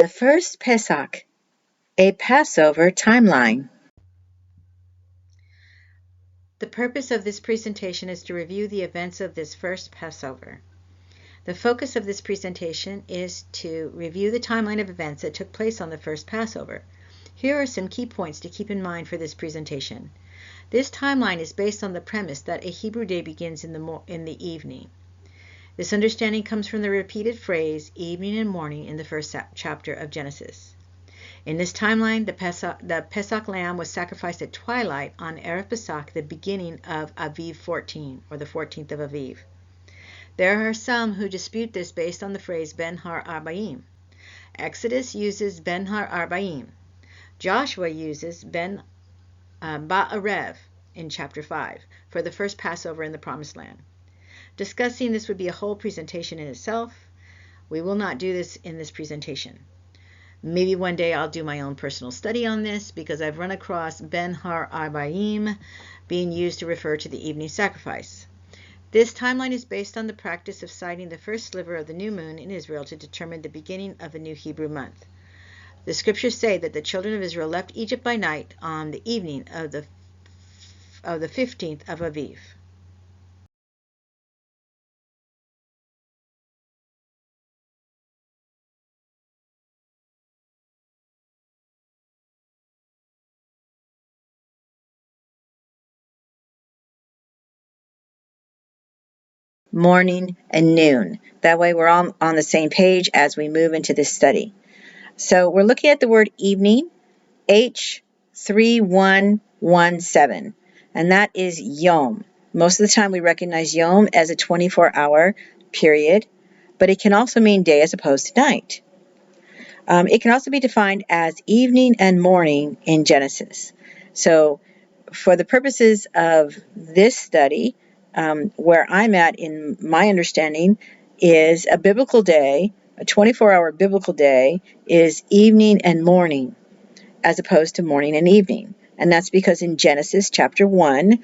The First Pesach, a Passover Timeline. The purpose of this presentation is to review the events of this first Passover. The focus of this presentation is to review the timeline of events that took place on the first Passover. Here are some key points to keep in mind for this presentation. This timeline is based on the premise that a Hebrew day begins in the evening. This understanding comes from the repeated phrase evening and morning in the first chapter of Genesis. In this timeline, the Pesach lamb was sacrificed at twilight on Erev Pesach, the beginning of Aviv 14, or the 14th of Aviv. There are some who dispute this based on the phrase Ben Har Arbaim. Exodus uses Ben Har Arbaim. Joshua uses Ben Ba'arev in chapter 5 for the first Passover in the Promised Land. Discussing this would be a whole presentation in itself. We will not do this in this presentation. Maybe one day I'll do my own personal study on this because I've run across Ben Har Arbaim being used to refer to the evening sacrifice. This timeline is based on the practice of sighting the first sliver of the new moon in Israel to determine the beginning of a new Hebrew month. The scriptures say that the children of Israel left Egypt by night on the evening of the 15th of Aviv. Morning and noon. That way we're all on the same page as we move into this study. So we're looking at the word evening, H3117, and that is Yom. Most of the time we recognize Yom as a 24-hour period, but it can also mean day as opposed to night. It can also be defined as evening and morning in Genesis. So for the purposes of this study, where I'm at in my understanding is a biblical day, a 24-hour biblical day is evening and morning as opposed to morning and evening. And that's because in Genesis chapter 1,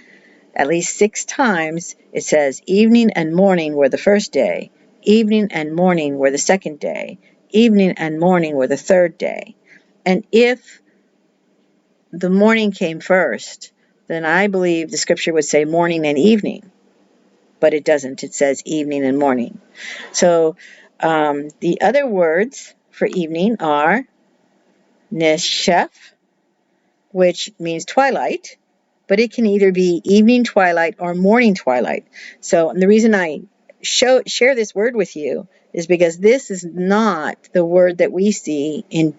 at least 6 times, it says evening and morning were the first day, evening and morning were the second day, evening and morning were the third day. And if the morning came first, then I believe the scripture would say morning and evening. But it doesn't. It says evening and morning. So the other words for evening are neshef, which means twilight, but it can either be evening twilight or morning twilight. So the reason I share this word with you is because this is not the word that we see in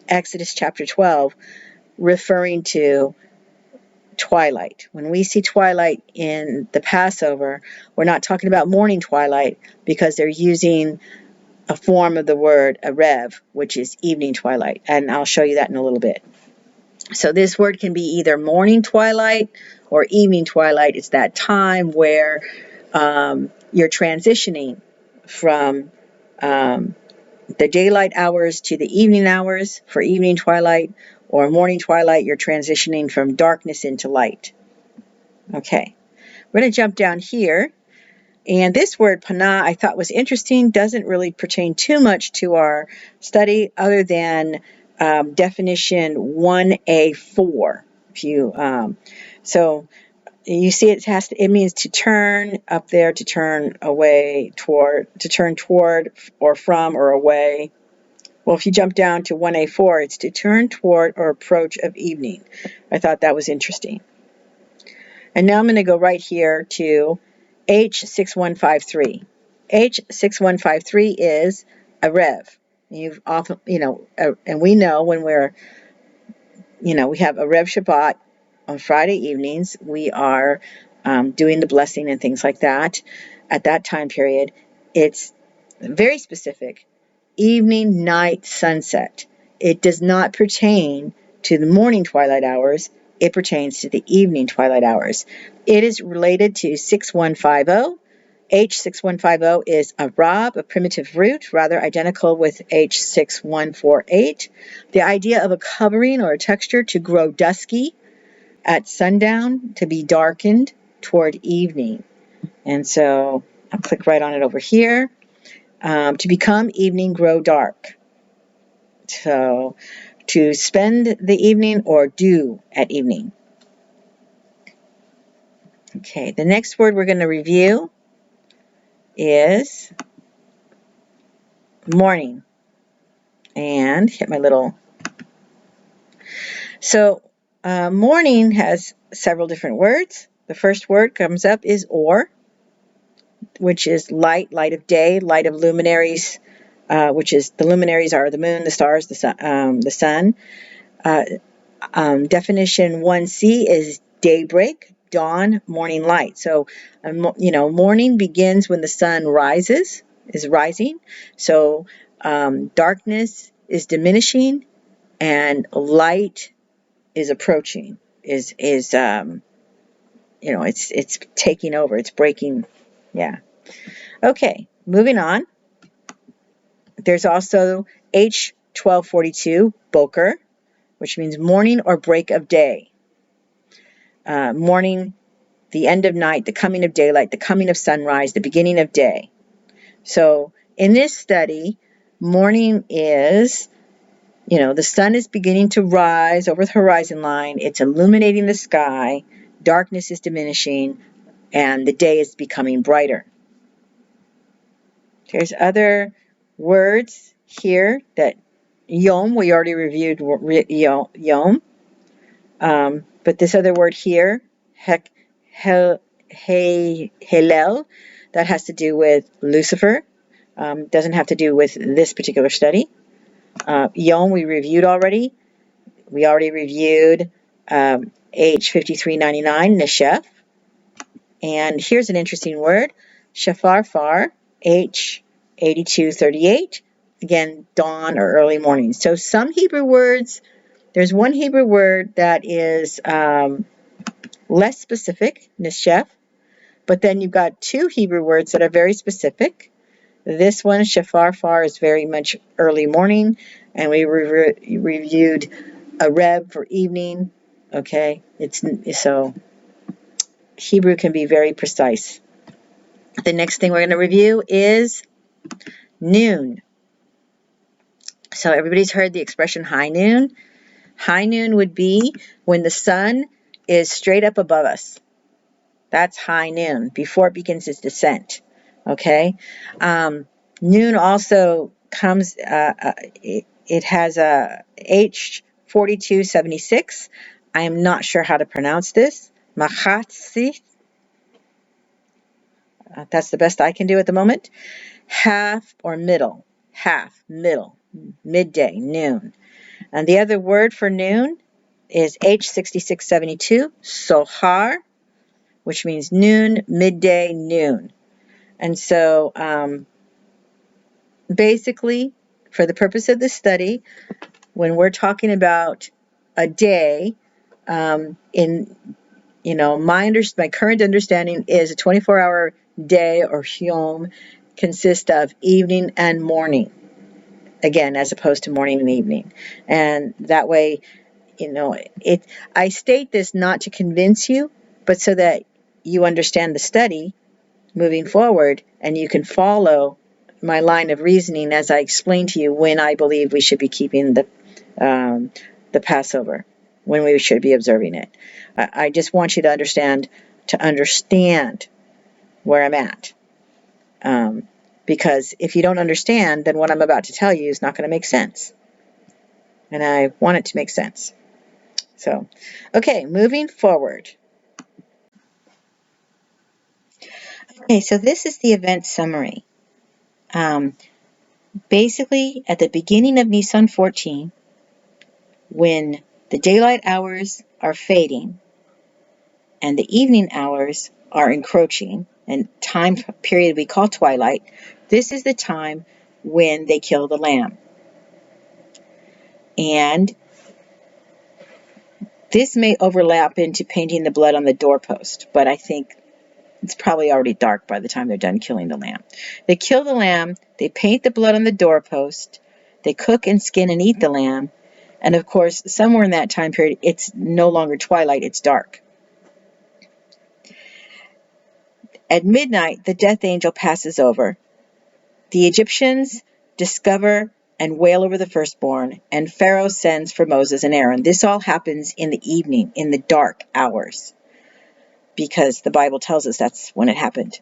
Exodus chapter 12, referring to twilight. When we see twilight in the Passover, we're not talking about morning twilight because they're using a form of the word arev, which is evening twilight, and I'll show you that in a little bit. So this word can be either morning twilight or evening twilight. It's that time where you're transitioning from the daylight hours to the evening hours for evening twilight, or morning twilight, you're transitioning from darkness into light. Okay, we're going to jump down here. And this word, panah, I thought was interesting. Doesn't really pertain too much to our study other than definition 1A4. So you see it means to turn up there, to turn away, toward, to turn toward or from or away. Well, if you jump down to 1A4, it's to turn toward or approach of evening. I thought that was interesting. And now I'm going to go right here to H6153. H6153 is a rev. You've often, and we know when we're, we have a Rev Shabbat on Friday evenings. We are doing the blessing and things like that. At that time period, it's very specific. Evening, night, sunset. It does not pertain to the morning twilight hours. It pertains to the evening twilight hours. It is related to 6150. H6150 is a Rab, a primitive root, rather identical with H6148. The idea of a covering or a texture to grow dusky at sundown, to be darkened toward evening. And so I'll click right on it over here. To become evening, grow dark. So, to spend the evening or do at evening. Okay, the next word we're going to review is morning. And hit my little. So, morning has several different words. The first word comes up is or, which is light, light of day, light of luminaries, which is the luminaries are the moon, the stars, the sun. Definition 1C is daybreak, dawn, morning light. So, morning begins when the sun is rising. So, darkness is diminishing and light is approaching, it's taking over, it's breaking. Yeah. Okay, moving on. There's also H1242, Boker, which means morning or break of day. Morning, the end of night, the coming of daylight, the coming of sunrise, the beginning of day. So in this study, morning is, the sun is beginning to rise over the horizon line. It's illuminating the sky. Darkness is diminishing, and the day is becoming brighter. There's other words here that Yom, we already reviewed Yom. But this other word here, Hillel, that has to do with Lucifer. Doesn't have to do with this particular study. Yom we reviewed already. We already reviewed H5399, Neshef. And here's an interesting word, Shafarfar, H8238. Again, dawn or early morning. So some Hebrew words, there's one Hebrew word that is less specific, Neshef, but then you've got two Hebrew words that are very specific. This one, Shafarfar, is very much early morning, and we reviewed a Reb for evening. Okay, so Hebrew can be very precise. The next thing we're going to review is noon. So everybody's heard the expression high noon. High noon would be when the sun is straight up above us. That's high noon, before it begins its descent. Okay? Noon also comes, it has a H4276. I am not sure how to pronounce this. Machatzi. That's the best I can do at the moment. Half or middle. Half, middle, midday, noon. And the other word for noon is H6672, Sohar, which means noon, midday, noon. And so basically, for the purpose of this study, when we're talking about a day, my current understanding is a 24-hour day or yom consists of evening and morning, again, as opposed to morning and evening. And that way, I state this not to convince you, but so that you understand the study moving forward and you can follow my line of reasoning as I explain to you when I believe we should be keeping the Passover, when we should be observing it. I just want you to understand where I'm at. Because if you don't understand, then what I'm about to tell you is not going to make sense. And I want it to make sense. So, okay, moving forward. Okay, so this is the event summary. Basically, at the beginning of Nisan 14, when the daylight hours are fading and the evening hours are encroaching, and time period we call twilight, this is the time when they kill the lamb. And this may overlap into painting the blood on the doorpost, but I think it's probably already dark by the time they're done killing the lamb. They kill the lamb, they paint the blood on the doorpost, they cook and skin and eat the lamb, and of course, somewhere in that time period, it's no longer twilight, it's dark. At midnight, the death angel passes over, The Egyptians discover and wail over the firstborn, and Pharaoh sends for Moses and Aaron. This all happens in the evening, in the dark hours, because the Bible tells us that's when it happened.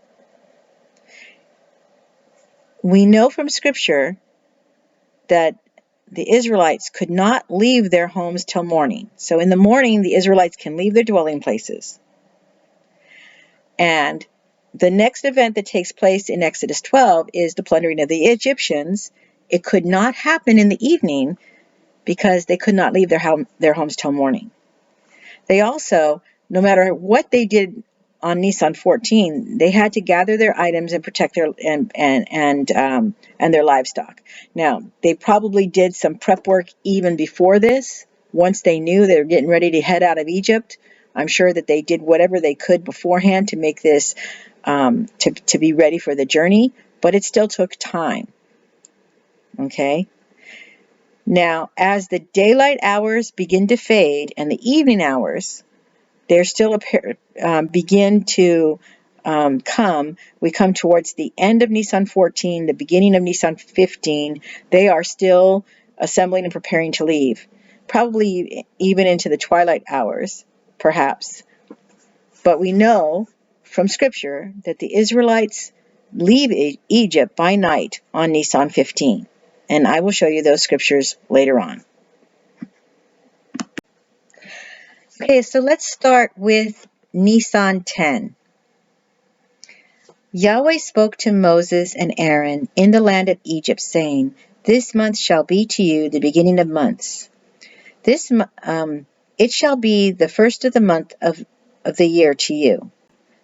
We know from Scripture that the Israelites could not leave their homes till morning. So in the morning, the Israelites can leave their dwelling places. And the next event that takes place in Exodus 12 is the plundering of the Egyptians. It could not happen in the evening because they could not leave their homes till morning. They also, no matter what they did on Nisan 14, they had to gather their items and protect their and their livestock. Now, they probably did some prep work even before this. Once they knew they were getting ready to head out of Egypt, I'm sure that they did whatever they could beforehand to make this to be ready for the journey. But it still took time. Okay. Now, as the daylight hours begin to fade and the evening hours, they're still begin to come. We come towards the end of Nisan 14, the beginning of Nisan 15. They are still assembling and preparing to leave, probably even into the twilight hours, perhaps. But we know from Scripture that the Israelites leave Egypt by night on Nisan 15. And I will show you those scriptures later on. Okay, so let's start with Nisan 10. Yahweh spoke to Moses and Aaron in the land of Egypt, saying, "This month shall be to you the beginning of months. It shall be the first of the month of the year to you.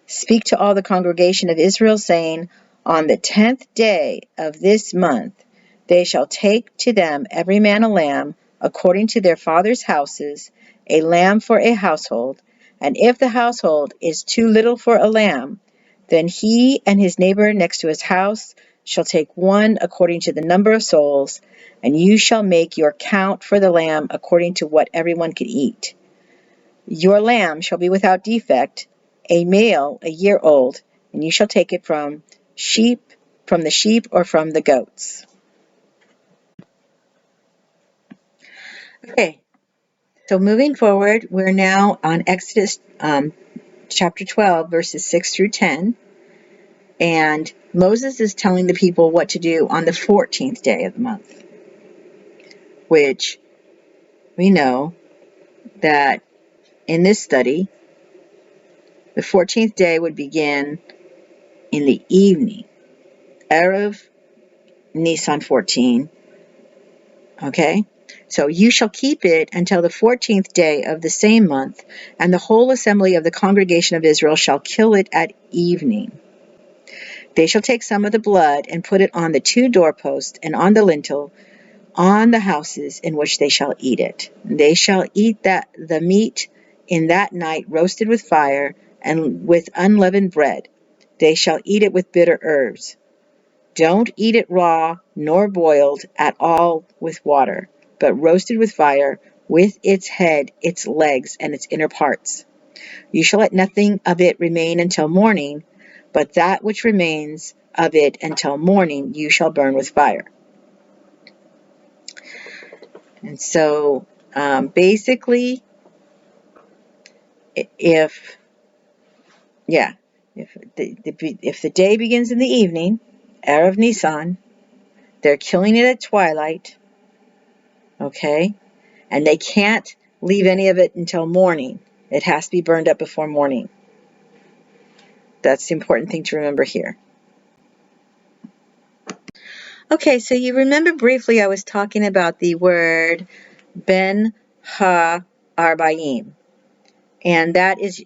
Speak to all the congregation of Israel, saying, On the 10th day of this month they shall take to them every man a lamb, according to their fathers' houses, a lamb for a household. And if the household is too little for a lamb, then he and his neighbor next to his house shall take one according to the number of souls, and you shall make your count for the lamb according to what everyone can eat. Your lamb shall be without defect, a male a year old, and you shall take it from the sheep or from the goats." Okay, so moving forward, we're now on Exodus chapter 12, verses 6 through 10. And Moses is telling the people what to do on the 14th day of the month, which we know that in this study, the 14th day would begin in the evening, Erev Nisan 14. Okay? So you shall keep it until the 14th day of the same month, and the whole assembly of the congregation of Israel shall kill it at evening. They shall take some of the blood and put it on the two doorposts and on the lintel, on the houses in which they shall eat it. They shall eat the meat in that night roasted with fire and with unleavened bread. They shall eat it with bitter herbs. Don't eat it raw, nor boiled at all with water, but roasted with fire, with its head, its legs, and its inner parts. You shall let nothing of it remain until morning, but that which remains of it until morning you shall burn with fire. And so, basically, if the day begins in the evening, Erev Nisan, they're killing it at twilight, okay? And they can't leave any of it until morning. It has to be burned up before morning. That's the important thing to remember here. Okay, so you remember briefly I was talking about the word Ben Ha-Arbaim, and that is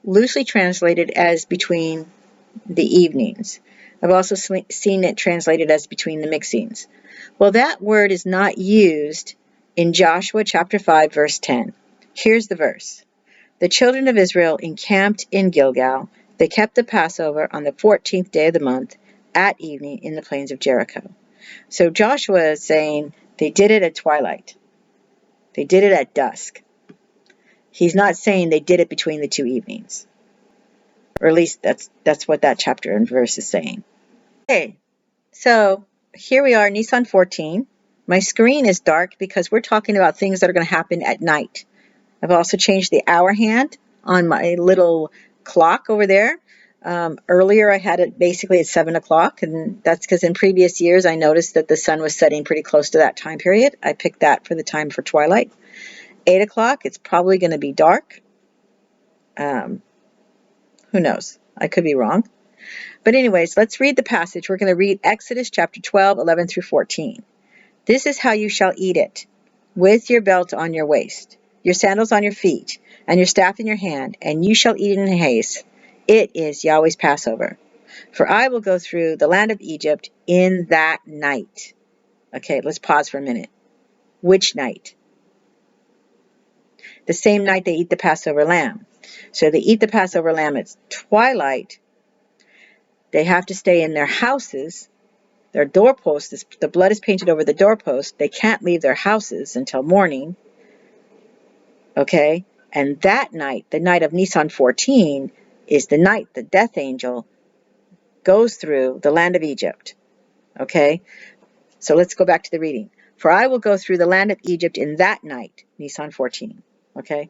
loosely translated as between the evenings. I've also seen it translated as between the mixings. Well, that word is not used in Joshua chapter 5, verse 10. Here's the verse. The children of Israel encamped in Gilgal. They kept the Passover on the 14th day of the month at evening in the plains of Jericho. So Joshua is saying they did it at twilight. They did it at dusk. He's not saying they did it between the two evenings. Or at least that's what that chapter and verse is saying. Okay, So here we are, Nissan 14. My screen is dark because we're talking about things that are going to happen at night. I've also changed the hour hand on my little clock over there. Earlier I had it basically at 7 o'clock, and that's because in previous years I noticed that the sun was setting pretty close to that time period. I picked that for the time for twilight. 8 o'clock, it's probably going to be dark. Who knows? I could be wrong. But anyways, let's read the passage. We're going to read Exodus chapter 12, 11 through 14. This is how you shall eat it, with your belt on your waist, your sandals on your feet, and your staff in your hand, and you shall eat it in haste. It is Yahweh's Passover. For I will go through the land of Egypt in that night. Okay, let's pause for a minute. Which night? The same night they eat the Passover lamb. So they eat the Passover lamb at twilight. They have to stay in their houses. Their doorposts, the blood is painted over the doorpost. They can't leave their houses until morning. Okay? And that night, the night of Nisan 14, is the night the death angel goes through the land of Egypt. Okay? So let's go back to the reading. For I will go through the land of Egypt in that night, Nisan 14. Okay?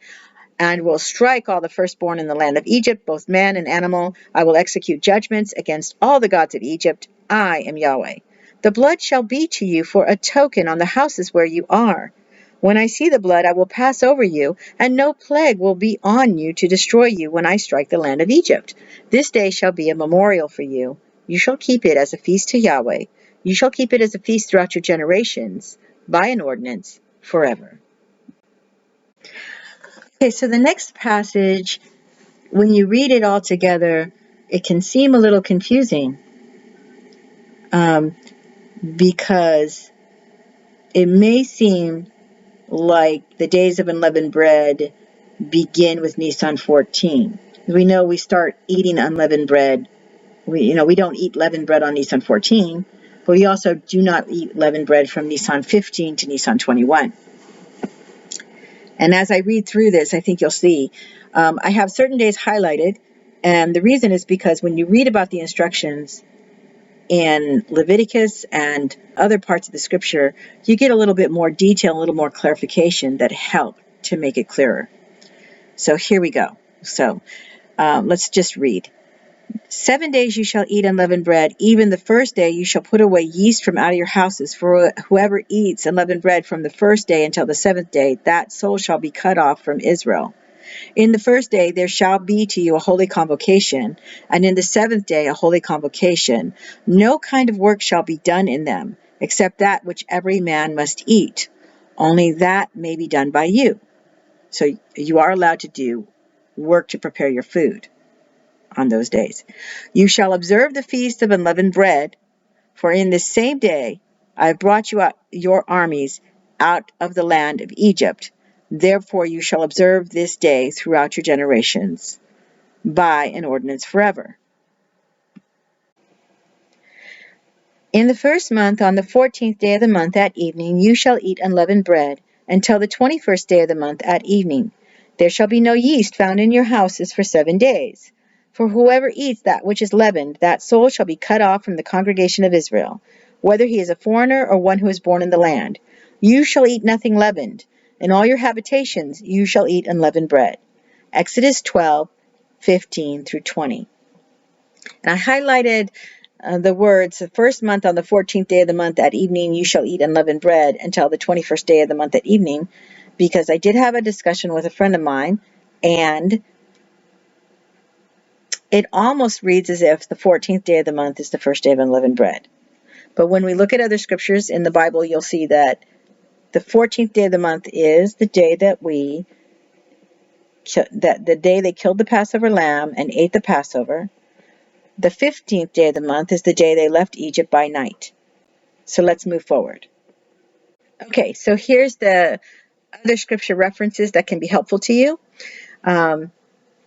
And will strike all the firstborn in the land of Egypt, both man and animal. I will execute judgments against all the gods of Egypt. I am Yahweh. The blood shall be to you for a token on the houses where you are. When I see the blood, I will pass over you, and no plague will be on you to destroy you when I strike the land of Egypt. This day shall be a memorial for you. You shall keep it as a feast to Yahweh. You shall keep it as a feast throughout your generations, by an ordinance, forever. Okay, so the next passage, when you read it all together, it can seem a little confusing because it may seem like the days of unleavened bread begin with Nisan 14. We know we start eating unleavened bread. We don't eat leavened bread on Nisan 14, but we also do not eat leavened bread from Nisan 15 to Nisan 21. And as I read through this, I think you'll see I have certain days highlighted, and the reason is because when you read about the instructions in Leviticus and other parts of the scripture, you get a little bit more detail, a little more clarification that help to make it clearer. So here we go. So let's just read. 7 days you shall eat unleavened bread. Even the first day you shall put away yeast from out of your houses. For whoever eats unleavened bread from the first day until the 7th day, that soul shall be cut off from Israel. In the first day there shall be to you a holy convocation, and in the 7th day a holy convocation. No kind of work shall be done in them, except that which every man must eat. Only that may be done by you. So you are allowed to do work to prepare your food on those days. You shall observe the feast of unleavened bread, for in this same day I have brought you out your armies out of the land of Egypt. Therefore you shall observe this day throughout your generations, by an ordinance forever. In the first month, on the 14th day of the month at evening, you shall eat unleavened bread, until the 21st day of the month at evening. There shall be no yeast found in your houses for 7 days. For whoever eats that which is leavened, that soul shall be cut off from the congregation of Israel, whether he is a foreigner or one who is born in the land. You shall eat nothing leavened. In all your habitations you shall eat unleavened bread. Exodus 12:15 through 20. And I highlighted the words, the first month on the 14th day of the month at evening, you shall eat unleavened bread until the 21st day of the month at evening, because I did have a discussion with a friend of mine, and it almost reads as if the 14th day of the month is the first day of unleavened bread. But when we look at other scriptures in the Bible, you'll see that the 14th day of the month is the day that the day they killed the Passover lamb and ate the Passover. The 15th day of the month is the day they left Egypt by night. So let's move forward. Okay, so here's the other scripture references that can be helpful to you.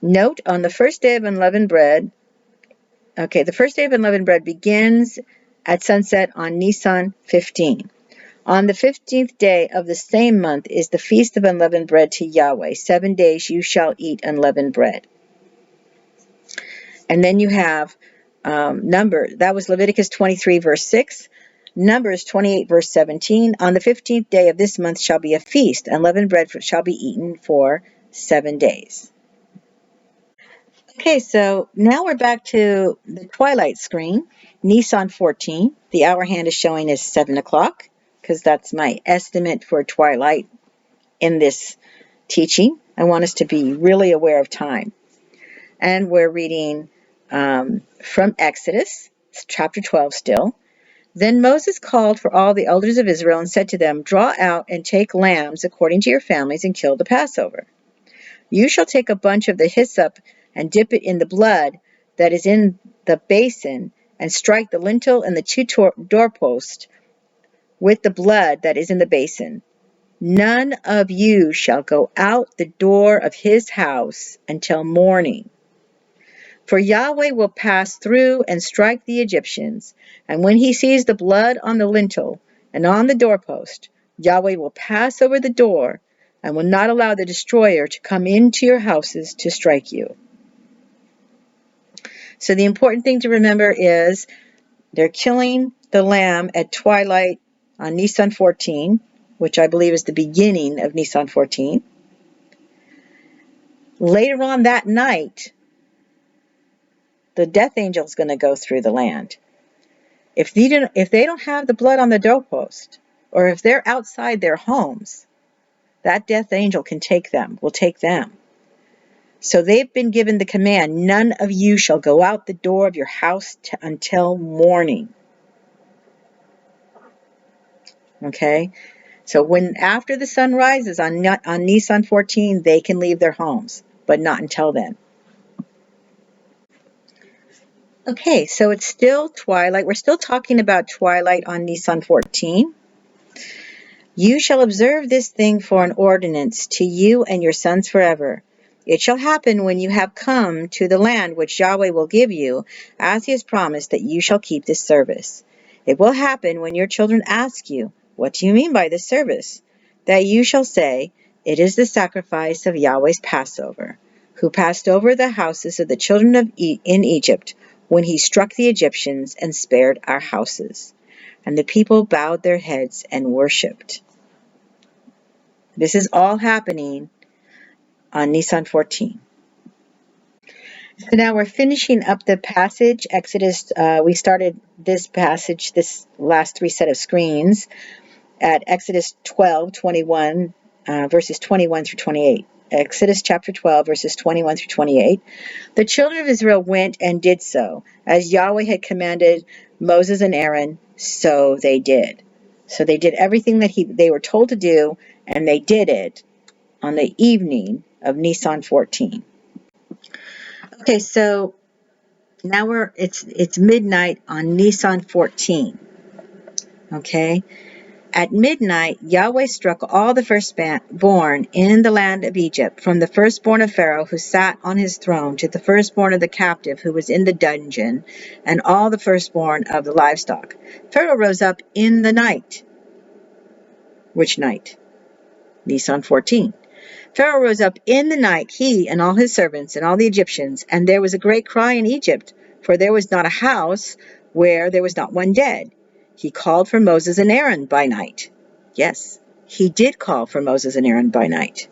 Note, on the first day of unleavened bread, the first day of unleavened bread begins at sunset on Nisan 15. On the 15th day of the same month is the feast of unleavened bread to Yahweh. 7 days you shall eat unleavened bread. And then you have That was Leviticus 23, verse 6. Numbers 28, verse 17. On the 15th day of this month shall be a feast, and leavened bread shall be eaten for 7 days. Okay, so now we're back to the twilight screen. Nissan 14. The hour hand is showing as 7 o'clock, because that's my estimate for twilight in this teaching. I want us to be really aware of time. And we're reading from Exodus, chapter 12 still. Then Moses called for all the elders of Israel and said to them, "Draw out and take lambs according to your families and kill the Passover. You shall take a bunch of the hyssop and dip it in the blood that is in the basin and strike the lintel and the two doorposts with the blood that is in the basin. None of you shall go out the door of his house until morning. For Yahweh will pass through and strike the Egyptians, and when he sees the blood on the lintel and on the doorpost, Yahweh will pass over the door and will not allow the destroyer to come into your houses to strike you." So the important thing to remember is they're killing the lamb at twilight on Nisan 14, which I believe is the beginning of Nisan 14. Later on that night, the death angel is going to go through the land. If they don't have the blood on the doorpost, or if they're outside their homes, that death angel will take them. So they've been given the command, "None of you shall go out the door of your house until morning." Okay? So after the sun rises on Nisan 14, they can leave their homes, but not until then. Okay, so it's still twilight. We're still talking about twilight on Nisan 14. "You shall observe this thing for an ordinance to you and your sons forever. It shall happen when you have come to the land which Yahweh will give you, as he has promised, that you shall keep this service. It will happen when your children ask you, 'What do you mean by this service?' that you shall say, 'It is the sacrifice of Yahweh's Passover, who passed over the houses of the children in Egypt, when he struck the Egyptians and spared our houses.' And the people bowed their heads and worshipped." This is all happening on Nisan 14. So now we're finishing up the passage, Exodus. We started this passage, this last three set of screens, at Exodus 12:21, verses 21 through 28. Exodus chapter 12, verses 21 through 28. "The children of Israel went and did so, as Yahweh had commanded Moses and Aaron, so they did." So they did everything that they were told to do, and they did it on the evening of Nisan 14. Okay, so now it's midnight on Nisan 14. Okay? At midnight, Yahweh struck all the firstborn in the land of Egypt, from the firstborn of Pharaoh who sat on his throne to the firstborn of the captive who was in the dungeon, and all the firstborn of the livestock. Pharaoh rose up in the night. Which night? Nisan 14. Pharaoh rose up in the night, he and all his servants and all the Egyptians, and there was a great cry in Egypt, for there was not a house where there was not one dead. He called for Moses and Aaron by night. Yes, he did call for Moses and Aaron by night,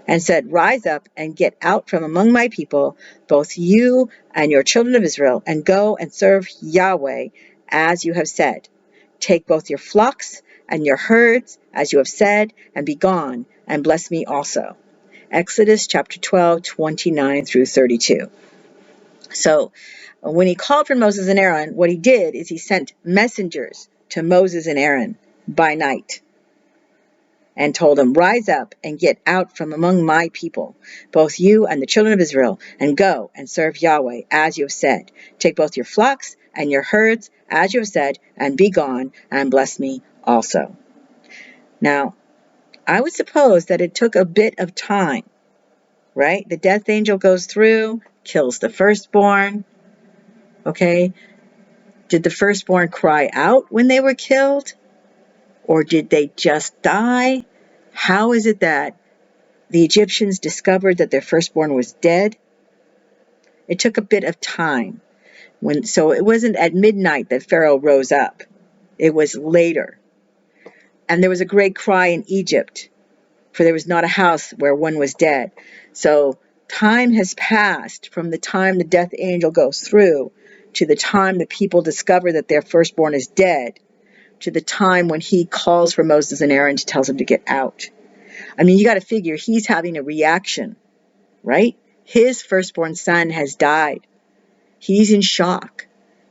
and said, "Rise up and get out from among my people, both you and your children of Israel, and go and serve Yahweh as you have said. Take both your flocks and your herds, as you have said, and be gone, and bless me also." Exodus chapter 12, 29 through 32. So when he called for Moses and Aaron, what he did is he sent messengers to Moses and Aaron by night and told them, "Rise up and get out from among my people, both you and the children of Israel, and go and serve Yahweh as you have said. Take both your flocks and your herds as you have said, and be gone, and bless me also." Now, I would suppose that it took a bit of time, right? The death angel goes through, kills the firstborn. Okay? Did the firstborn cry out when they were killed? Or did they just die? How is it that the Egyptians discovered that their firstborn was dead? It took a bit of time. So it wasn't at midnight that Pharaoh rose up. It was later. And there was a great cry in Egypt, for there was not a house where one was dead. So time has passed from the time the death angel goes through to the time the people discover that their firstborn is dead, to the time when he calls for Moses and Aaron to tell them to get out. I mean, you got to figure he's having a reaction, right? His firstborn son has died. He's in shock.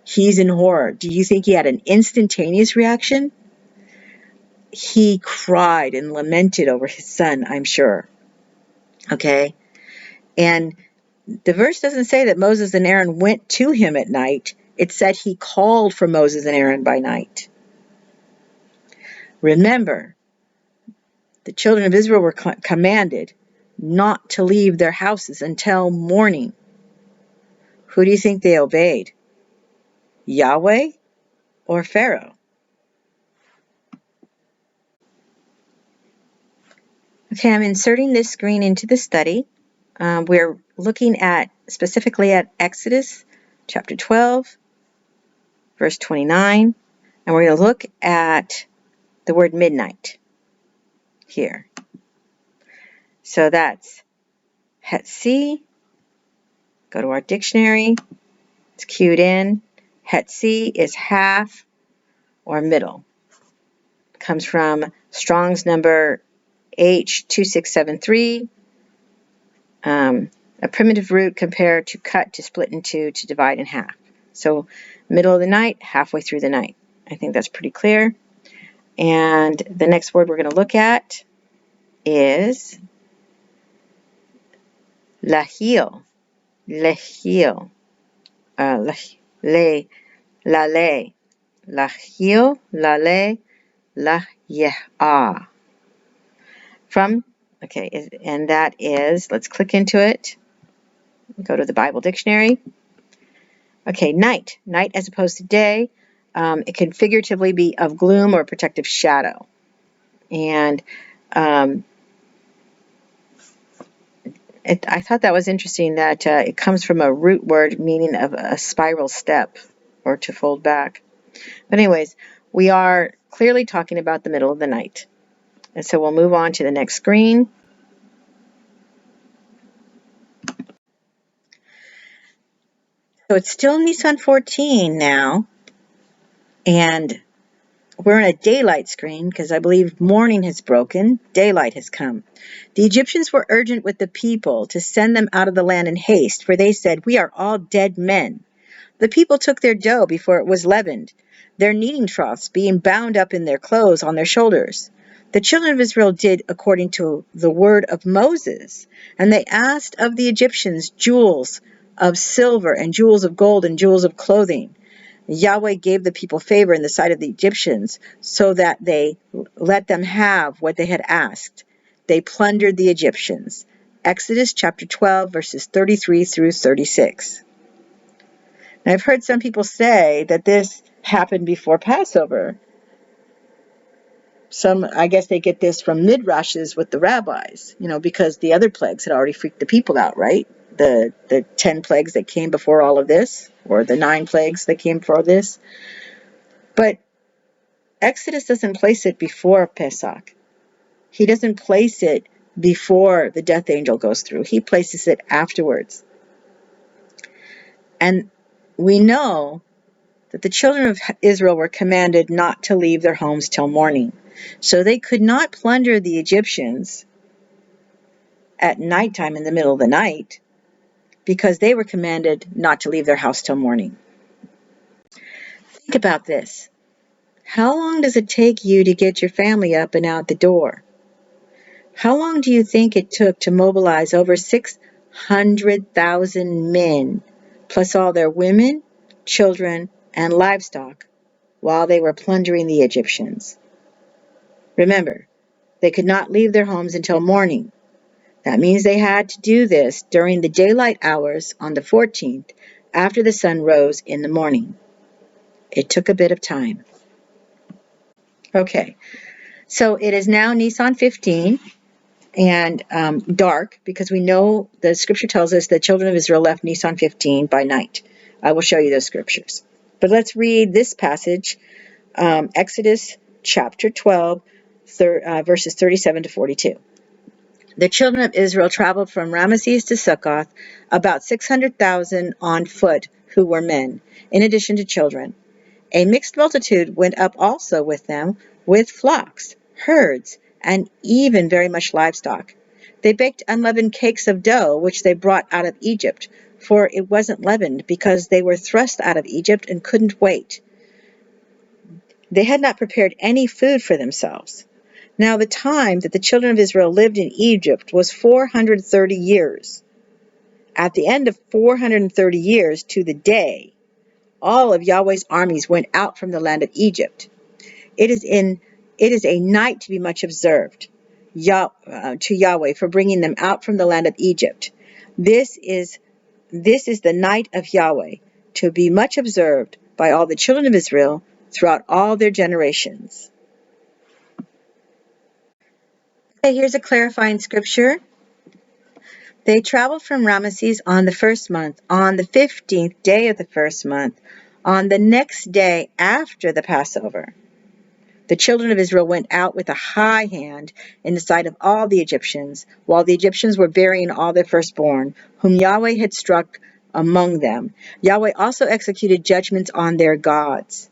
He's in horror. Do you think he had an instantaneous reaction? He cried and lamented over his son, I'm sure. Okay? And the verse doesn't say that Moses and Aaron went to him at night. It said he called for Moses and Aaron by night. Remember, the children of Israel were commanded not to leave their houses until morning. Who do you think they obeyed? Yahweh or Pharaoh? Okay, I'm inserting this screen into the study. We're looking specifically at Exodus chapter 12, verse 29, and we're going to look at the word midnight here. So that's Hetzi. Go to our dictionary. It's cued in. Hetzi is half or middle. It comes from Strong's number H2673. A primitive root compared to cut, to split in two, to divide in half. So middle of the night, halfway through the night. I think that's pretty clear. And the next word we're going to look at is lahil. Lahil. Lale. Lahil, lale, lahyah. And that is, let's click into it. Go to the Bible dictionary. Okay, night. Night as opposed to day. It can figuratively be of gloom or protective shadow. And I thought that was interesting that it comes from a root word meaning of a spiral step or to fold back. But anyways, we are clearly talking about the middle of the night. And so we'll move on to the next screen. So it's still Nissan 14 now. And we're on a daylight screen because I believe morning has broken. Daylight has come. The Egyptians were urgent with the people to send them out of the land in haste, for they said, "We are all dead men." The people took their dough before it was leavened, their kneading troughs being bound up in their clothes on their shoulders. The children of Israel did according to the word of Moses, and they asked of the Egyptians jewels of silver and jewels of gold and jewels of clothing. Yahweh gave the people favor in the sight of the Egyptians, so that they let them have what they had asked. They plundered the Egyptians. Exodus chapter 12, verses 33 through 36. Now, I've heard some people say that this happened before Passover. I guess they get this from midrashes with the rabbis, because the other plagues had already freaked the people out, right? The 10 plagues that came before all of this, or the 9 plagues that came before this. But Exodus doesn't place it before Pesach. He doesn't place it before the death angel goes through. He places it afterwards. And we know that the children of Israel were commanded not to leave their homes till morning. So they could not plunder the Egyptians at nighttime in the middle of the night because they were commanded not to leave their house till morning. Think about this. How long does it take you to get your family up and out the door? How long do you think it took to mobilize over 600,000 men, plus all their women, children, and livestock, while they were plundering the Egyptians? Remember, they could not leave their homes until morning. That means they had to do this during the daylight hours on the 14th, after the sun rose in the morning. It took a bit of time. Okay, so it is now Nissan 15 and dark, because we know the scripture tells us the children of Israel left Nissan 15 by night. I will show you those scriptures. But let's read this passage, Exodus chapter 12, verses 37 to 42. The children of Israel traveled from Ramesses to Succoth, about 600,000 on foot who were men, in addition to children. A mixed multitude went up also with them, with flocks, herds, and even very much livestock. They baked unleavened cakes of dough, which they brought out of Egypt, for it wasn't leavened, because they were thrust out of Egypt and couldn't wait. They had not prepared any food for themselves. Now the time that the children of Israel lived in Egypt was 430 years. At the end of 430 years to the day, all of Yahweh's armies went out from the land of Egypt. It is a night to be much observed to Yahweh for bringing them out from the land of Egypt. This is the night of Yahweh to be much observed by all the children of Israel throughout all their generations. Okay, here's a clarifying scripture. They traveled from Ramesses on the first month, on the 15th day of the first month, on the next day after the Passover. The children of Israel went out with a high hand in the sight of all the Egyptians, while the Egyptians were burying all their firstborn, whom Yahweh had struck among them. Yahweh also executed judgments on their gods.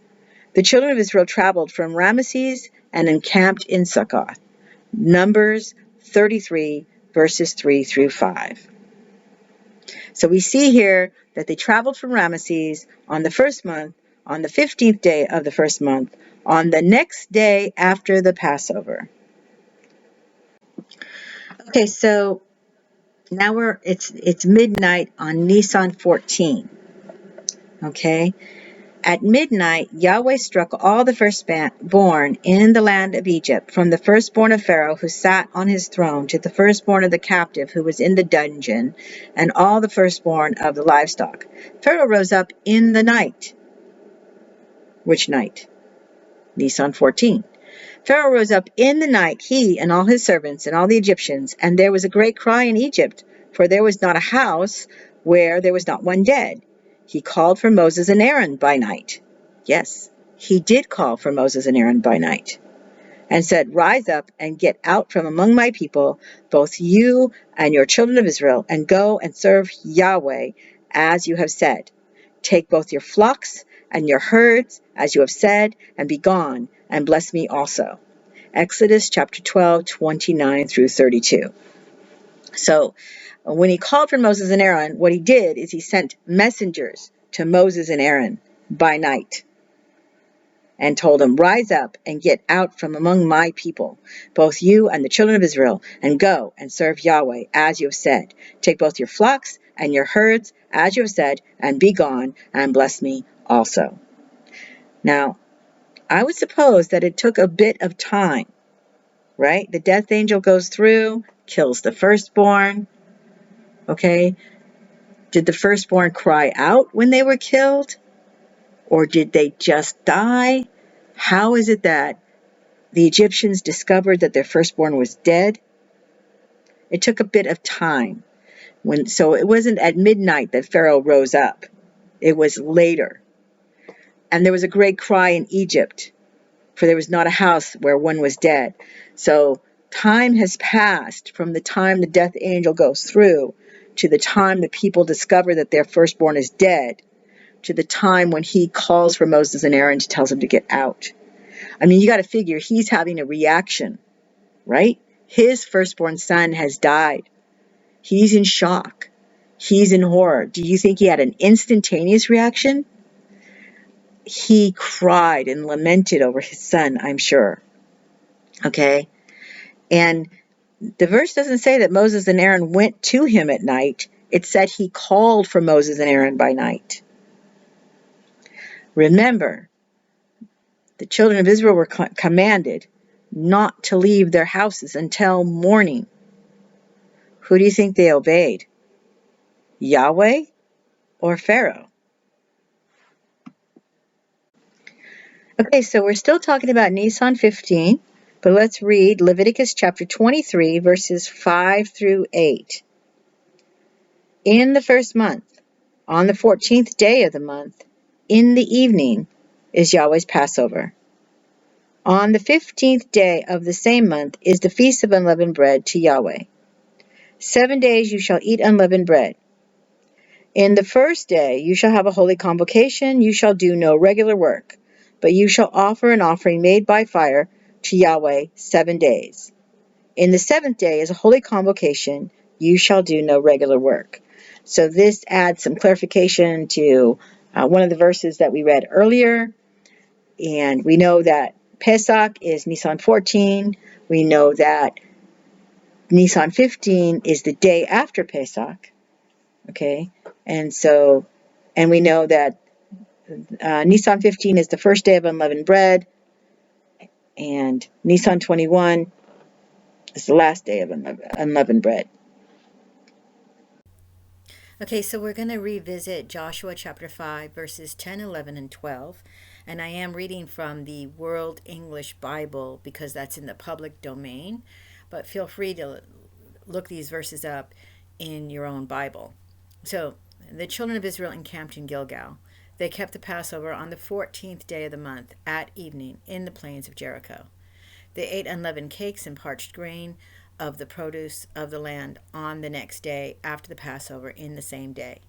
The children of Israel traveled from Ramesses and encamped in Succoth. Numbers 33, verses 3 through 5. So we see here that they traveled from Ramesses on the first month, on the 15th day of the first month, on the next day after the Passover. Okay, so now it's midnight on Nisan 14. Okay? At midnight, Yahweh struck all the firstborn in the land of Egypt, from the firstborn of Pharaoh who sat on his throne to the firstborn of the captive who was in the dungeon, and all the firstborn of the livestock. Pharaoh rose up in the night. Which night? Nisan 14. Pharaoh rose up in the night, he and all his servants and all the Egyptians, and there was a great cry in Egypt, for there was not a house where there was not one dead. He called for Moses and Aaron by night. Yes, he did call for Moses and Aaron by night, and said, Rise up and get out from among my people, both you and your children of Israel, and go and serve Yahweh as you have said. Take both your flocks and your herds, as you have said, and be gone, and bless me also. Exodus chapter 12, 29 through 32. So when he called for Moses and Aaron, what he did is he sent messengers to Moses and Aaron by night and told them, Rise up and get out from among my people, both you and the children of Israel, and go and serve Yahweh as you have said. Take both your flocks and your herds as you have said, and be gone, and bless me also. Now, I would suppose that it took a bit of time, right? The death angel goes through, kills the firstborn. Okay, did the firstborn cry out when they were killed? Or did they just die? How is it that the Egyptians discovered that their firstborn was dead? It took a bit of time. So it wasn't at midnight that Pharaoh rose up. It was later. And there was a great cry in Egypt, for there was not a house where one was dead. So time has passed from the time the death angel goes through to the time the people discover that their firstborn is dead, to the time when he calls for Moses and Aaron to tell them to get out. I mean, you got to figure he's having a reaction, right? His firstborn son has died. He's in shock. He's in horror. Do you think he had an instantaneous reaction? He cried and lamented over his son, I'm sure. Okay? And the verse doesn't say that Moses and Aaron went to him at night. It said he called for Moses and Aaron by night. Remember, the children of Israel were commanded not to leave their houses until morning. Who do you think they obeyed? Yahweh or Pharaoh? Okay, so we're still talking about Nisan 15, but let's read Leviticus chapter 23, verses 5 through 8. In the first month, On the 14th day of the month, in the evening, is Yahweh's Passover. On the 15th day of the same month is the feast of unleavened bread to Yahweh. 7 days you shall eat unleavened bread. In the first day you shall have a holy convocation, you shall do no regular work, but you shall offer an offering made by fire to Yahweh 7 days. In the 7th day is a holy convocation, you shall do no regular work. So this adds some clarification to one of the verses that we read earlier, and we know that Pesach is Nisan 14, we know that Nisan 15 is the day after Pesach, okay, and we know that Nisan 15 is the first day of unleavened bread, and Nisan 21 is the last day of unleavened bread. Okay, so we're going to revisit Joshua chapter 5, verses 10, 11, and 12. And I am reading from the World English Bible because that's in the public domain. But feel free to look these verses up in your own Bible. So, the children of Israel encamped in Gilgal. They kept the Passover on the 14th day of the month at evening in the plains of Jericho. They ate unleavened cakes and parched grain of the produce of the land on the next day after the Passover in the same day.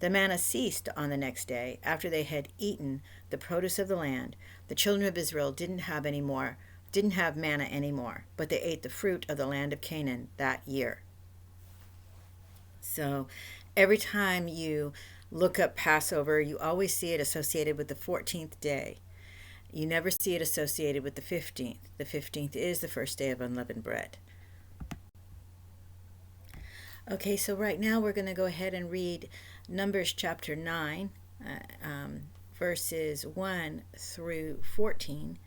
The manna ceased on the next day after they had eaten the produce of the land. The children of Israel didn't have manna anymore, but they ate the fruit of the land of Canaan that year. So every time you look up Passover, you always see it associated with the 14th day. You never see it associated with the 15th. The 15th is the first day of unleavened bread. Okay, so right now we're going to go ahead and read Numbers chapter 9, verses 1 through 14.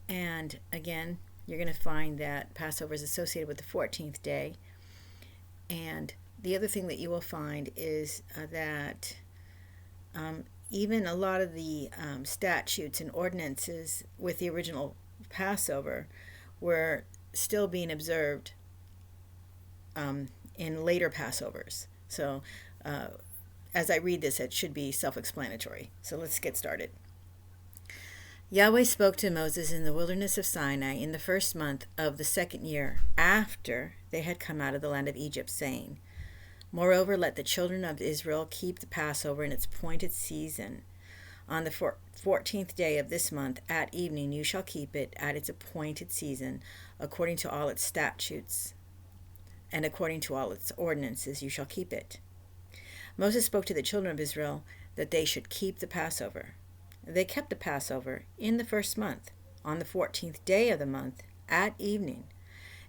And again, you're going to find that Passover is associated with the 14th day. And the other thing that you will find is that even a lot of the statutes and ordinances with the original Passover were still being observed in later Passovers. So as I read this, it should be self-explanatory. So let's get started. Yahweh spoke to Moses in the wilderness of Sinai in the first month of the second year after they had come out of the land of Egypt, saying, Moreover, let the children of Israel keep the Passover in its appointed season. On the 14th day of this month at evening you shall keep it at its appointed season, according to all its statutes and according to all its ordinances you shall keep it. Moses spoke to the children of Israel that they should keep the Passover. They kept the Passover in the first month, on the 14th day of the month, at evening,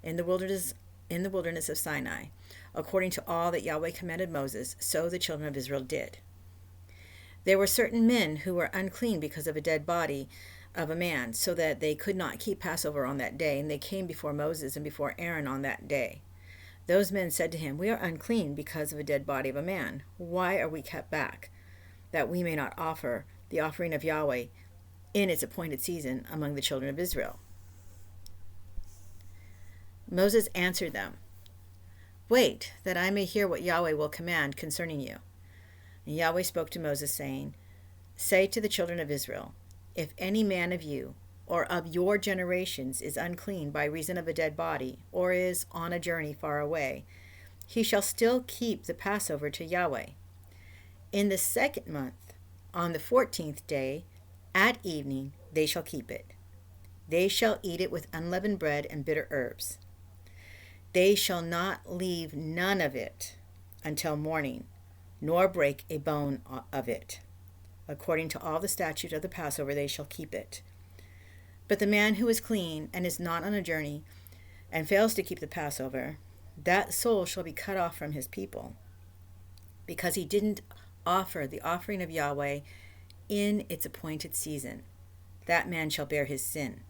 in the wilderness of Sinai, according to all that Yahweh commanded Moses, so the children of Israel did. There were certain men who were unclean because of a dead body of a man, so that they could not keep Passover on that day, and they came before Moses and before Aaron on that day. Those men said to him, We are unclean because of a dead body of a man. Why are we kept back, that we may not offer the offering of Yahweh in its appointed season among the children of Israel? Moses answered them, Wait, that I may hear what Yahweh will command concerning you. And Yahweh spoke to Moses, saying, Say to the children of Israel, If any man of you or of your generations is unclean by reason of a dead body, or is on a journey far away, he shall still keep the Passover to Yahweh. In the second month, on the 14th day, at evening, they shall keep it. They shall eat it with unleavened bread and bitter herbs. They shall not leave none of it until morning, nor break a bone of it. According to all the statute of the Passover, they shall keep it. But the man who is clean and is not on a journey and fails to keep the Passover, that soul shall be cut off from his people, because he didn't offer the offering of Yahweh in its appointed season. That man shall bear his sin.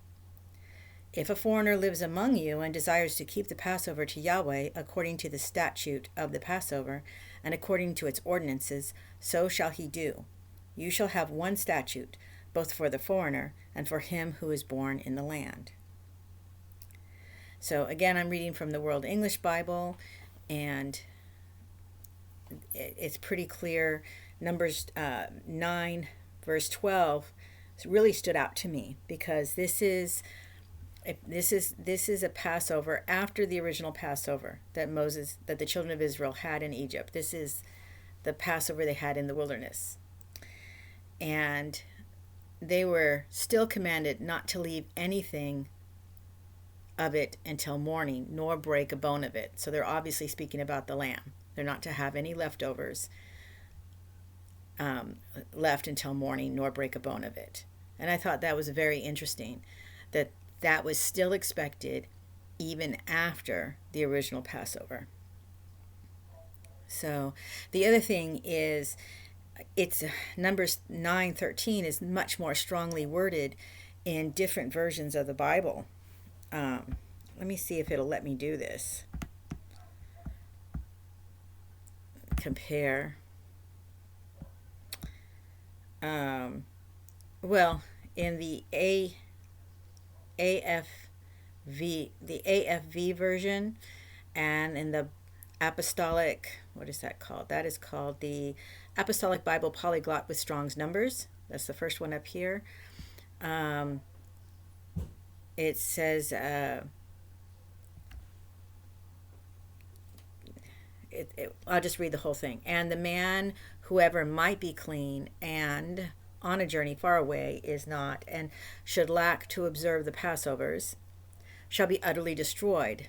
If a foreigner lives among you and desires to keep the Passover to Yahweh according to the statute of the Passover and according to its ordinances, so shall he do. You shall have one statute, both for the foreigner and for him who is born in the land. So again, I'm reading from the World English Bible, and it's pretty clear. Numbers 9, verse 12, really stood out to me because this is a Passover after the original Passover that the children of Israel had in Egypt. This is the Passover they had in the wilderness, and they were still commanded not to leave anything of it until morning, nor break a bone of it. So they're obviously speaking about the lamb. They're not to have any leftovers left until morning, nor break a bone of it. And I thought that was very interesting, that that was still expected even after the original Passover. So the other thing is, it's Numbers 9:13 is much more strongly worded in different versions of the Bible. Let me see if it'll let me do this. Compare. Well, in the AFV version, and in the apostolic, what is that called? That is called the Apostolic Bible Polyglot with Strong's Numbers. That's the first one up here. It says, I'll just read the whole thing. And the man, whoever might be clean and on a journey far away is not, and should lack to observe the Passovers, shall be utterly destroyed,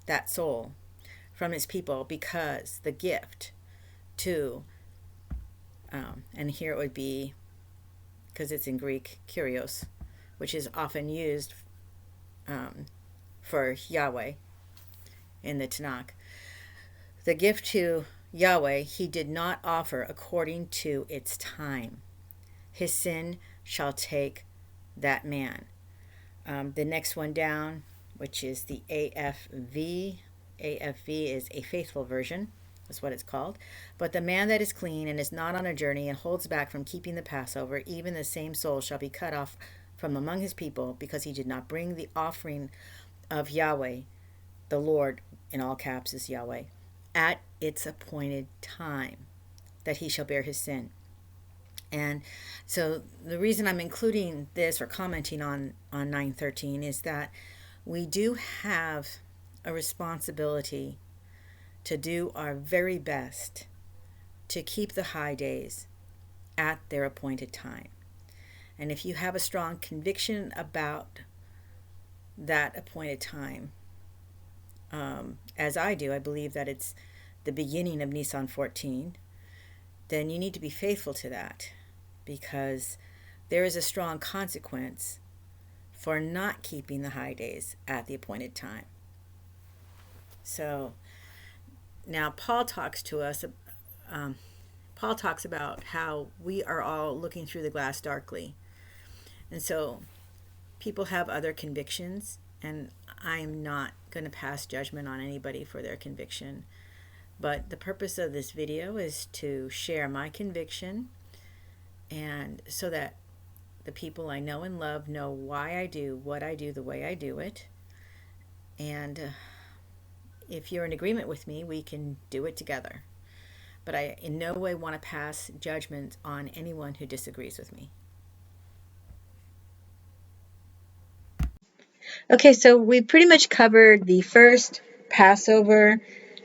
that soul, from his people, because the gift to, and here it would be, because it's in Greek, kurios, which is often used for Yahweh in the Tanakh. The gift to Yahweh he did not offer according to its time. His sin shall take that man. The next one down, which is the AFV. AFV is a faithful version. That's what it's called. But the man that is clean and is not on a journey and holds back from keeping the Passover, even the same soul shall be cut off from among his people, because he did not bring the offering of Yahweh, the Lord, in all caps is Yahweh, at its appointed time, that he shall bear his sin. And so the reason I'm including this or commenting on 9:13 is that we do have a responsibility to do our very best to keep the high days at their appointed time. And if you have a strong conviction about that appointed time, as I do, I believe that it's the beginning of Nisan 14, then you need to be faithful to that, because there is a strong consequence for not keeping the high days at the appointed time. So now Paul talks to us. Paul talks about how we are all looking through the glass darkly. And so people have other convictions, and I'm not going to pass judgment on anybody for their conviction. But the purpose of this video is to share my conviction, and so that the people I know and love know why I do what I do the way I do it. And if you're in agreement with me, we can do it together. But I in no way want to pass judgment on anyone who disagrees with me. Okay, so we pretty much covered the first Passover,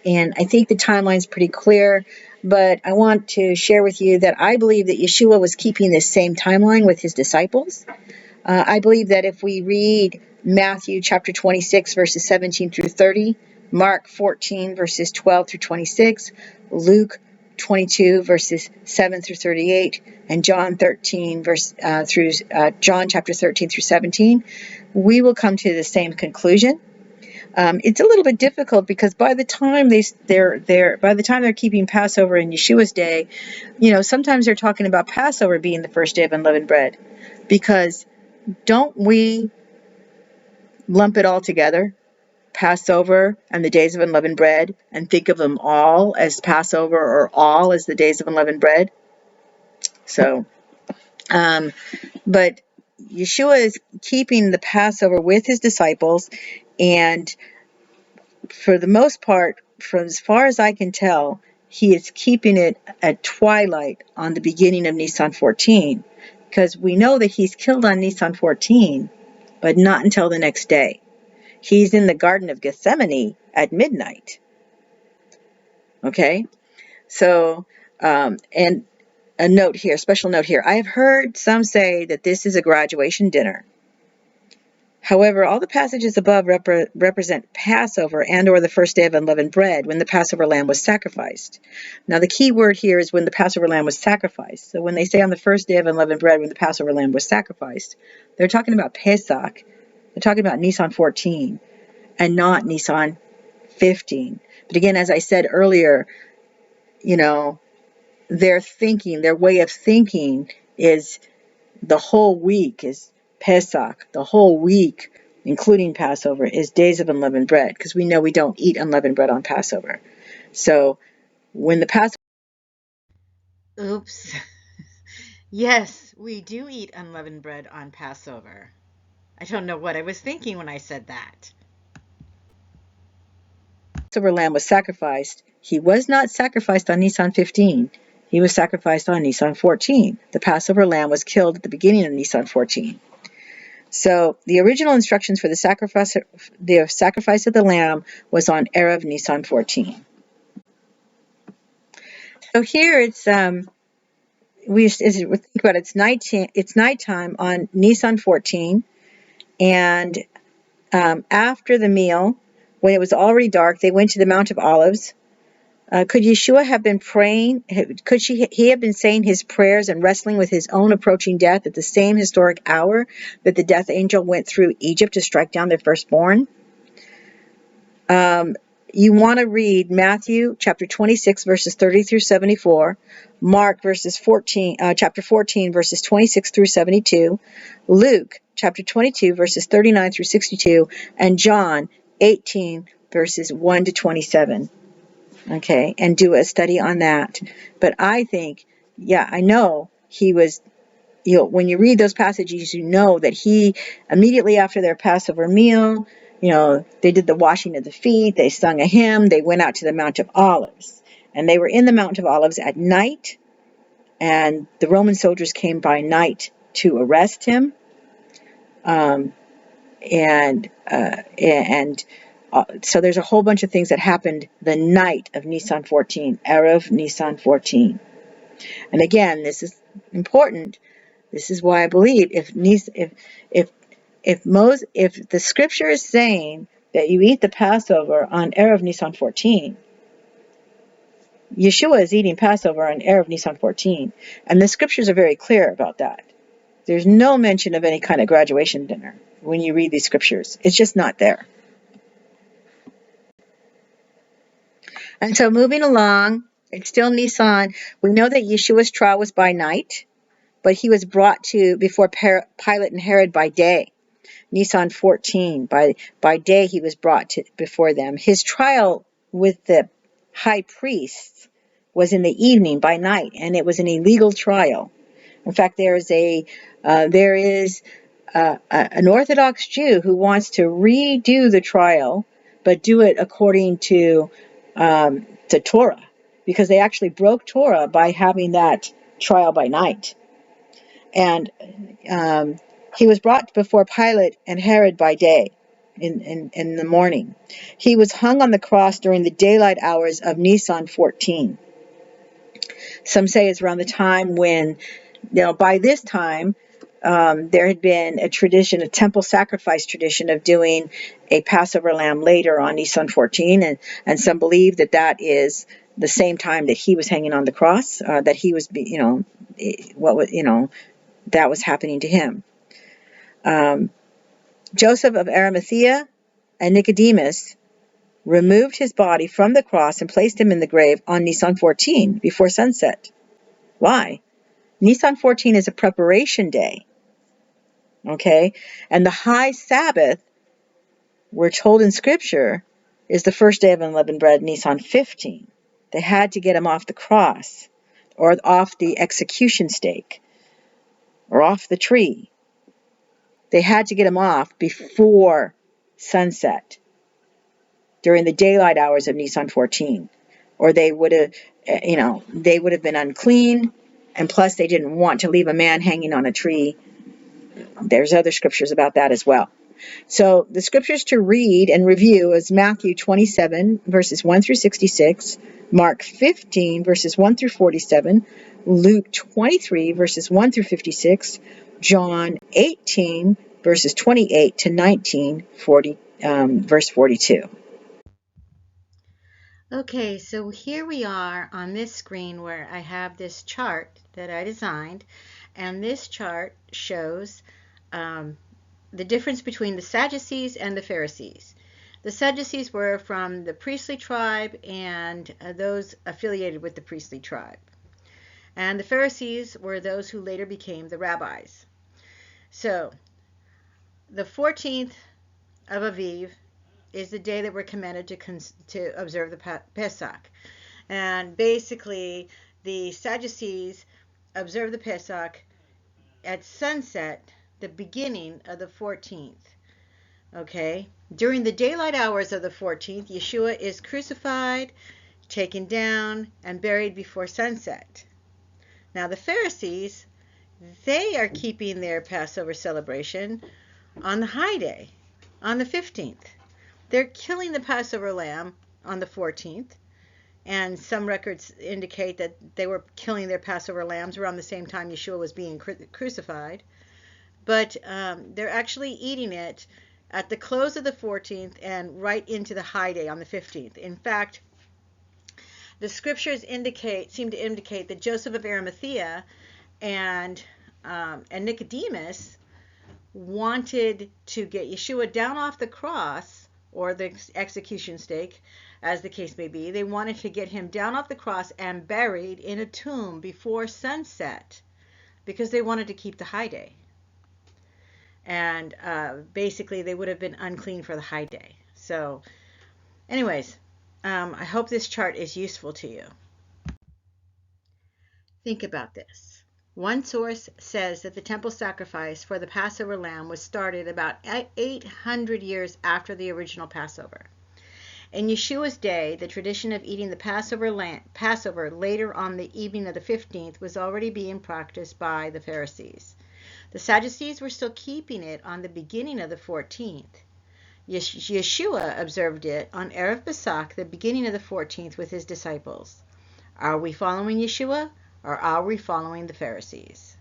and I think the timeline's pretty clear, but I want to share with you that I believe that Yeshua was keeping this same timeline with his disciples. I believe that if we read Matthew chapter 26, verses 17 through 30, Mark 14, verses 12 through 26, Luke 22, verses 7 through 38, and John 13, John chapter 13 through 17, we will come to the same conclusion. It's a little bit difficult because by the time they're keeping Passover in Yeshua's day, sometimes they're talking about Passover being the first day of unleavened bread, because don't we lump it all together, Passover and the days of unleavened bread, and think of them all as Passover or all as the days of unleavened bread? So, but Yeshua is keeping the Passover with his disciples, and for the most part, from as far as I can tell, he is keeping it at twilight on the beginning of Nisan 14, because we know that he's killed on Nisan 14, but not until the next day. He's in the Garden of Gethsemane at midnight. Okay, so and a note here, special note here. I have heard some say that this is a graduation dinner. However, all the passages above represent Passover and or the first day of unleavened bread, when the Passover lamb was sacrificed. Now, the key word here is when the Passover lamb was sacrificed. So when they say on the first day of unleavened bread, when the Passover lamb was sacrificed, they're talking about Pesach. They're talking about Nisan 14 and not Nisan 15. But again, as I said earlier, you know, their way of thinking is the whole week is Pesach. The whole week, including Passover, is days of unleavened bread, because we know we don't eat unleavened bread on Passover. So when the Passover... Oops. Yes, we do eat unleavened bread on Passover. I don't know what I was thinking when I said that. Passover lamb was sacrificed, he was not sacrificed on Nisan 15. He was sacrificed on Nisan 14. The Passover lamb was killed at the beginning of Nisan 14. So the original instructions for the sacrifice of the lamb was on Erev Nisan 14. So here it's we think about it, it's nighttime on Nisan 14, and after the meal, when it was already dark, they went to the Mount of Olives. Could Yeshua have been praying? Could he have been saying his prayers and wrestling with his own approaching death at the same historic hour that the death angel went through Egypt to strike down their firstborn? You want to read Matthew chapter 26 verses 30 through 74, Mark chapter 14 verses 26 through 72, Luke chapter 22 verses 39 through 62, and John 18 verses 1 to 27. Okay, and do a study on that. But I think, I know he was, when you read those passages, you know that he, immediately after their Passover meal, they did the washing of the feet, they sung a hymn, they went out to the Mount of Olives. And they were in the Mount of Olives at night, and the Roman soldiers came by night to arrest him. So there's a whole bunch of things that happened the night of Nisan 14, Erev Nisan 14. And again, this is important. This is why I believe if the scripture is saying that you eat the Passover on Erev Nisan 14, Yeshua is eating Passover on Erev Nisan 14, and the scriptures are very clear about that. There's no mention of any kind of graduation dinner when you read these scriptures. It's just not there. And so moving along, it's still Nisan. We know that Yeshua's trial was by night, but he was brought to before Pilate and Herod by day. Nisan 14, by day he was brought before them. His trial with the high priests was in the evening, by night, and it was an illegal trial. In fact, there is an Orthodox Jew who wants to redo the trial, but do it according to Torah, because they actually broke Torah by having that trial by night. And he was brought before Pilate and Herod by day, in the morning. He was hung on the cross during the daylight hours of Nisan 14. Some say it's around the time when, by this time, there had been a tradition, a temple sacrifice tradition of doing a Passover lamb later on Nisan 14, and some believe that is the same time that he was hanging on the cross, that he was, that was happening to him. Joseph of Arimathea and Nicodemus removed his body from the cross and placed him in the grave on Nisan 14 before sunset. Why? Nisan 14 is a preparation day. Okay? And the high Sabbath, we're told in Scripture, is the first day of unleavened bread, Nisan 15. They had to get him off the cross, or off the execution stake, or off the tree. They had to get him off before sunset, during the daylight hours of Nisan 14. or they would have, they would have been unclean. And plus, they didn't want to leave a man hanging on a tree. There's other scriptures about that as well. So the scriptures to read and review is Matthew 27, verses 1 through 66, Mark 15, verses 1 through 47, Luke 23, verses 1 through 56, John 18, verses 28 to 19, verse 42. Okay, so here we are on this screen where I have this chart that I designed, and this chart shows the difference between the Sadducees and the Pharisees. The Sadducees were from the priestly tribe and those affiliated with the priestly tribe. And the Pharisees were those who later became the rabbis. So the 14th of Aviv is the day that we're commanded to observe the Pesach. And basically, the Sadducees observe the Pesach at sunset, the beginning of the 14th. Okay? During the daylight hours of the 14th, Yeshua is crucified, taken down, and buried before sunset. Now, the Pharisees, they are keeping their Passover celebration on the high day, on the 15th. They're killing the Passover lamb on the 14th, and some records indicate that they were killing their Passover lambs around the same time Yeshua was being crucified. But they're actually eating it at the close of the 14th and right into the high day on the 15th. In fact, the scriptures seem to indicate that Joseph of Arimathea and Nicodemus wanted to get Yeshua down off the cross or the execution stake, as the case may be. They wanted to get him down off the cross and buried in a tomb before sunset because they wanted to keep the high day. And basically, they would have been unclean for the high day. So, anyways, I hope this chart is useful to you. Think about this. One source says that the temple sacrifice for the Passover lamb was started about 800 years after the original Passover. In Yeshua's day, the tradition of eating the Passover later on the evening of the 15th was already being practiced by the Pharisees. The Sadducees were still keeping it on the beginning of the 14th. Yeshua observed it on Erev Pesach, the beginning of the 14th, with his disciples. Are we following Yeshua, or are we following the Pharisees?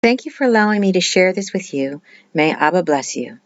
Thank you for allowing me to share this with you. May Abba bless you.